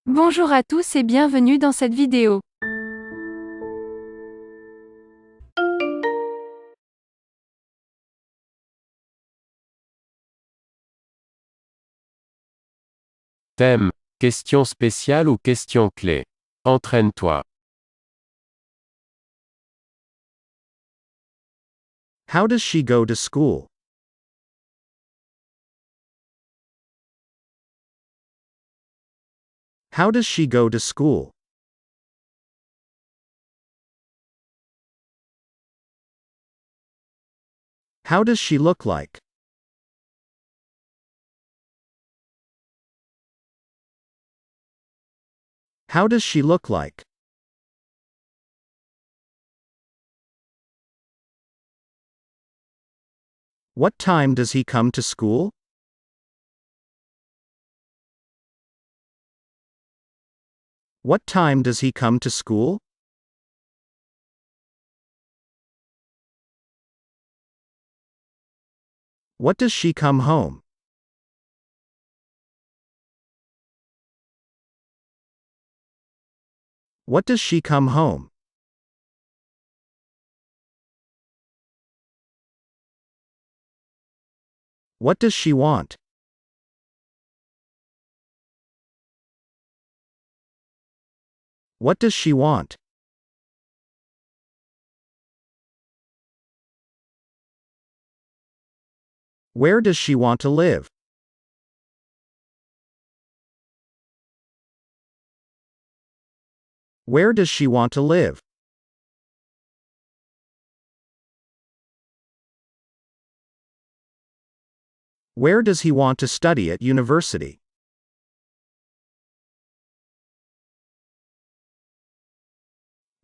Bonjour à tous et bienvenue dans cette vidéo. Thème, questions spéciales ou questions-clés. Entraîne-toi. How does she go to school? How does she go to school? How does she look like? How does she look like? What time does he come to school? What time does he come to school? What does she come home? What does she come home? What does she want? What does she want? Where does she want to live? Where does she want to live? Where does he want to study at university?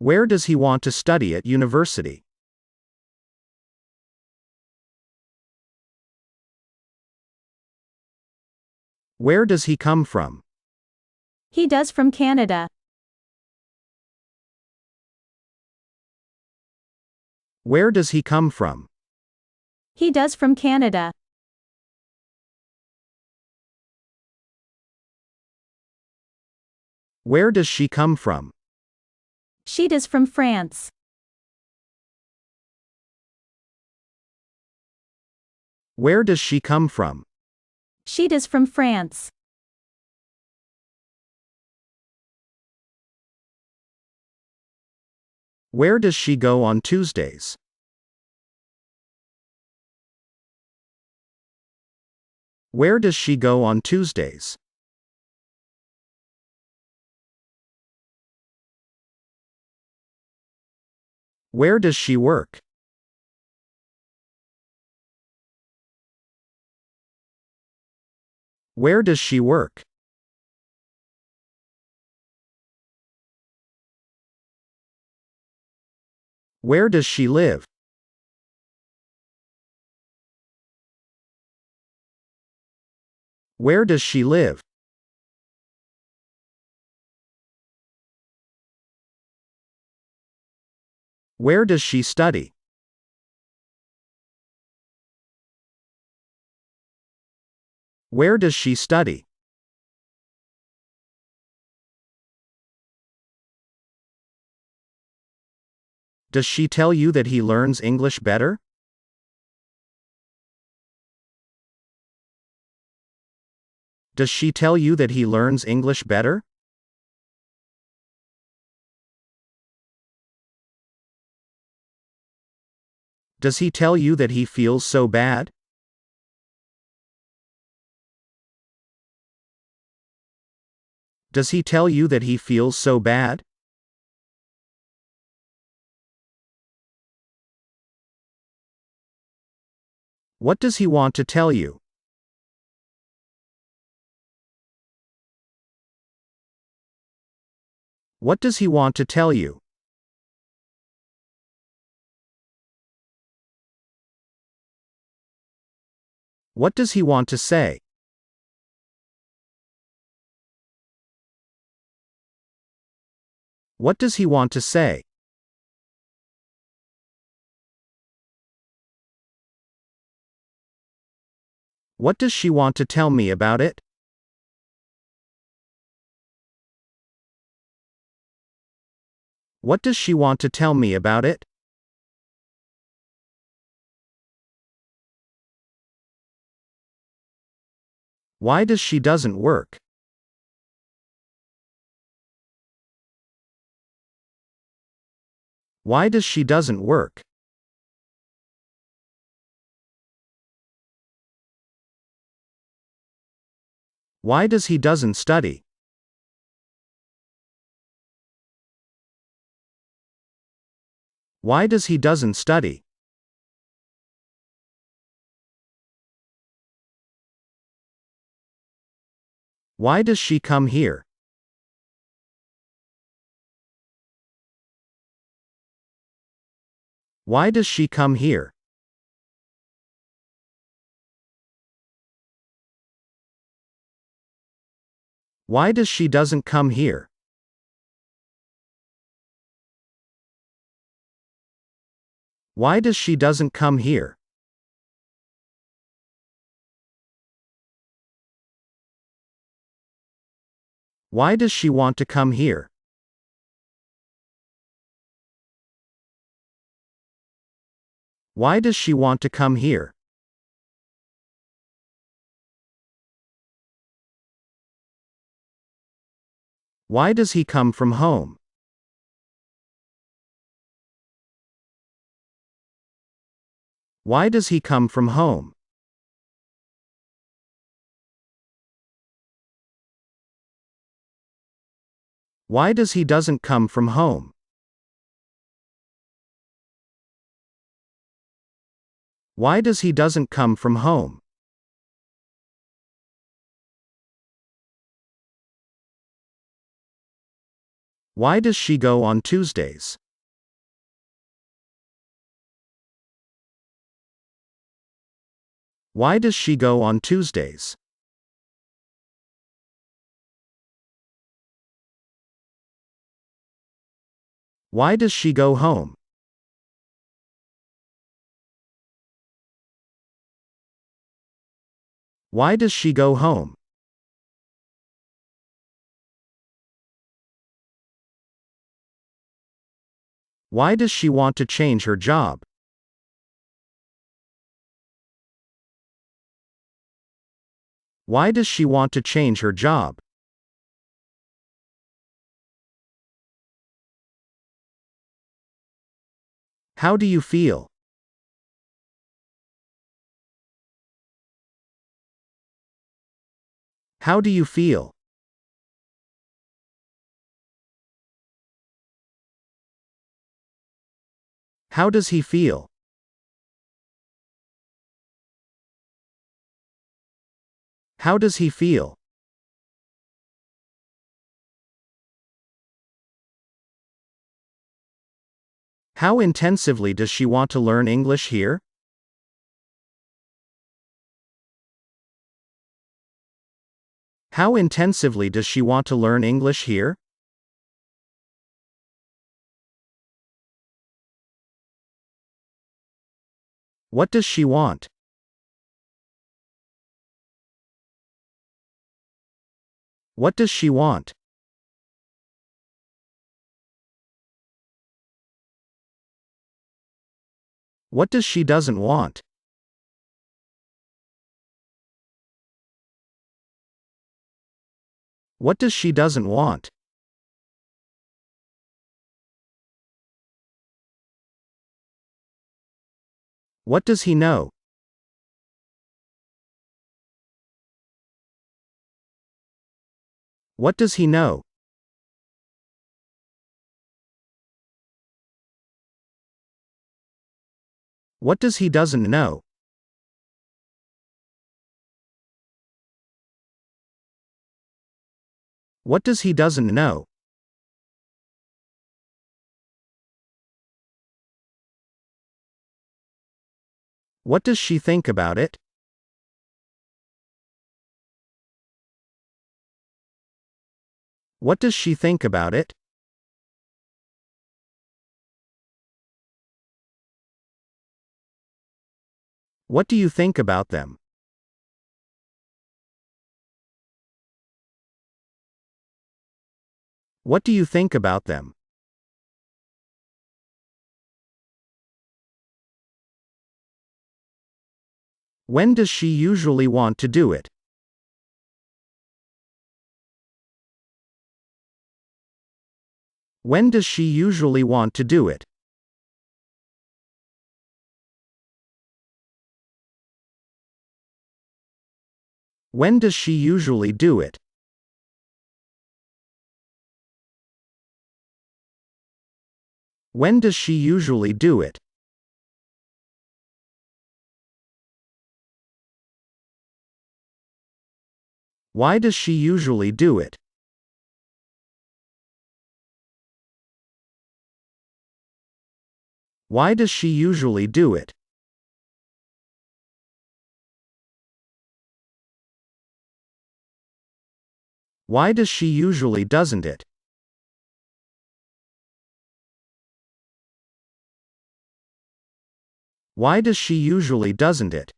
Where does he want to study at university? Where does he come from? He does from Canada. Where does he come from? He does from Canada. Where does she come from? She does from France. Where does she come from? She does from France. Where does she go on Tuesdays? Where does she go on Tuesdays? Where does she work? Where does she work? Where does she live? Where does she live? Where does she study? Where does she study? Does she tell you that he learns English better? Does she tell you that he learns English better? Does he tell you that he feels so bad? Does he tell you that he feels so bad? What does he want to tell you? What does he want to tell you? What does he want to say? What does he want to say? What does she want to tell me about it? What does she want to tell me about it? Why does she doesn't work? Why does she doesn't work? Why does he doesn't study? Why does he doesn't study? Why does she come here? Why does she come here? Why does she doesn't come here? Why does she doesn't come here? Why does she want to come here? Why does she want to come here? Why does he come from home? Why does he come from home? Why does he doesn't come from home? Why does he doesn't come from home? Why does she go on Tuesdays? Why does she go on Tuesdays? Why does she go home? Why does she go home? Why does she want to change her job? Why does she want to change her job? How do you feel? How do you feel? How does he feel? How does he feel? How intensively does she want to learn English here? How intensively does she want to learn English here? What does she want? What does she want? What does she doesn't want? What does she doesn't want? What does he know? What does he know? What does he doesn't know? What does he doesn't know? What does she think about it? What does she think about it? What do you think about them? What do you think about them? When does she usually want to do it? When does she usually want to do it? When does she usually do it? When does she usually do it? Why does she usually do it? Why does she usually do it? Why does she usually doesn't it? Why does she usually doesn't it?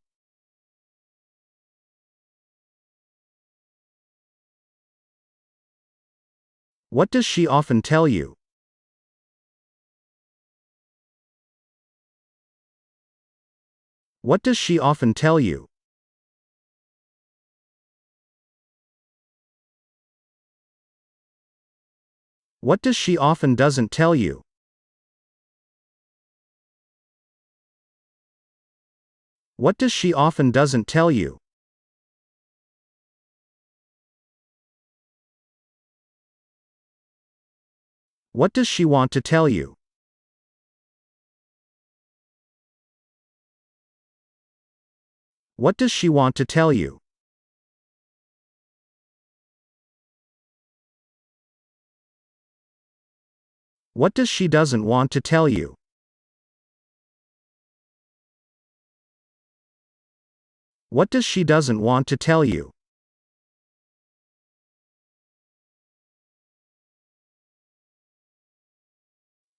What does she often tell you? What does she often tell you? What does she often doesn't tell you? What does she often doesn't tell you? What does she want to tell you? What does she want to tell you? What does she doesn't want to tell you? What does she doesn't want to tell you?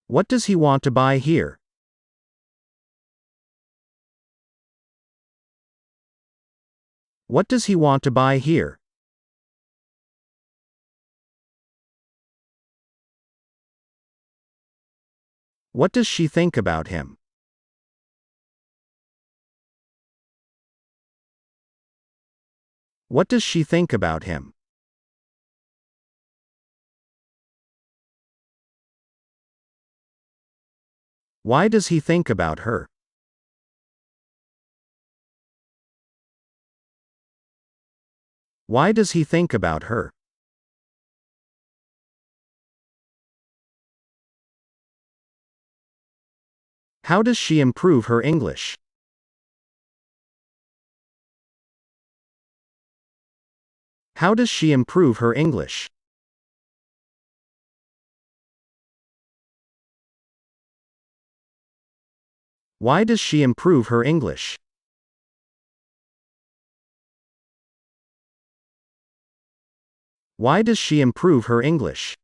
What does he want to buy here? What does he want to buy here? What does she think about him? What does she think about him? Why does he think about her? Why does he think about her? How does she improve her English? How does she improve her English? Why does she improve her English? Why does she improve her English?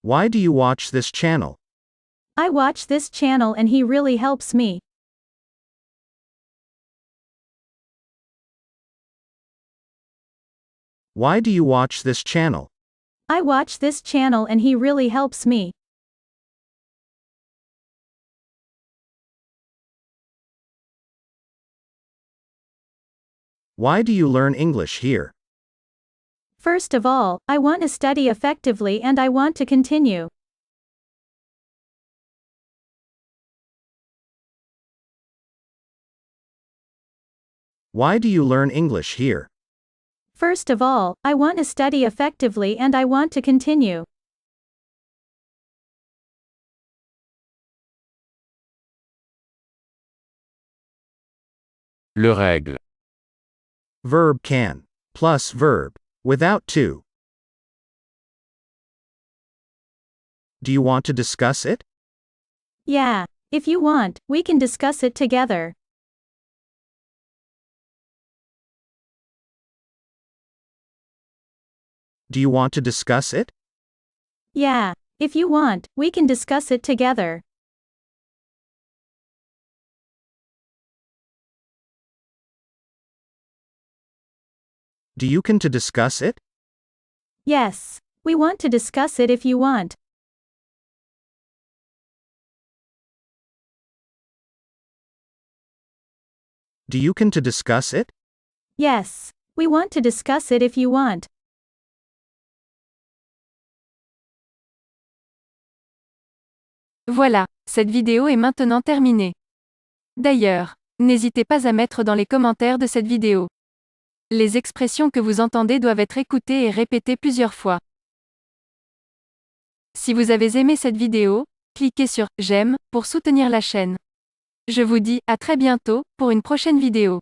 Why do you watch this channel? I watch this channel and he really helps me. Why do you watch this channel? I watch this channel and he really helps me. Why do you learn English here? First of all, I want to study effectively and I want to continue. Why do you learn English here? First of all, I want to study effectively and I want to continue. Le règle. Verb can. Plus verb. Without to. Do you want to discuss it? Yeah, if you want, we can discuss it together. Do you want to discuss it? Yeah, if you want, we can discuss it together. Do you can to discuss it? Yes, we want to discuss it if you want. Do you want to discuss it? Yes. We want to discuss it if you want. Voilà, cette vidéo est maintenant terminée. D'ailleurs, n'hésitez pas à mettre dans les commentaires de cette vidéo. Les expressions que vous entendez doivent être écoutées et répétées plusieurs fois. Si vous avez aimé cette vidéo, cliquez sur « J'aime » pour soutenir la chaîne. Je vous dis à très bientôt pour une prochaine vidéo.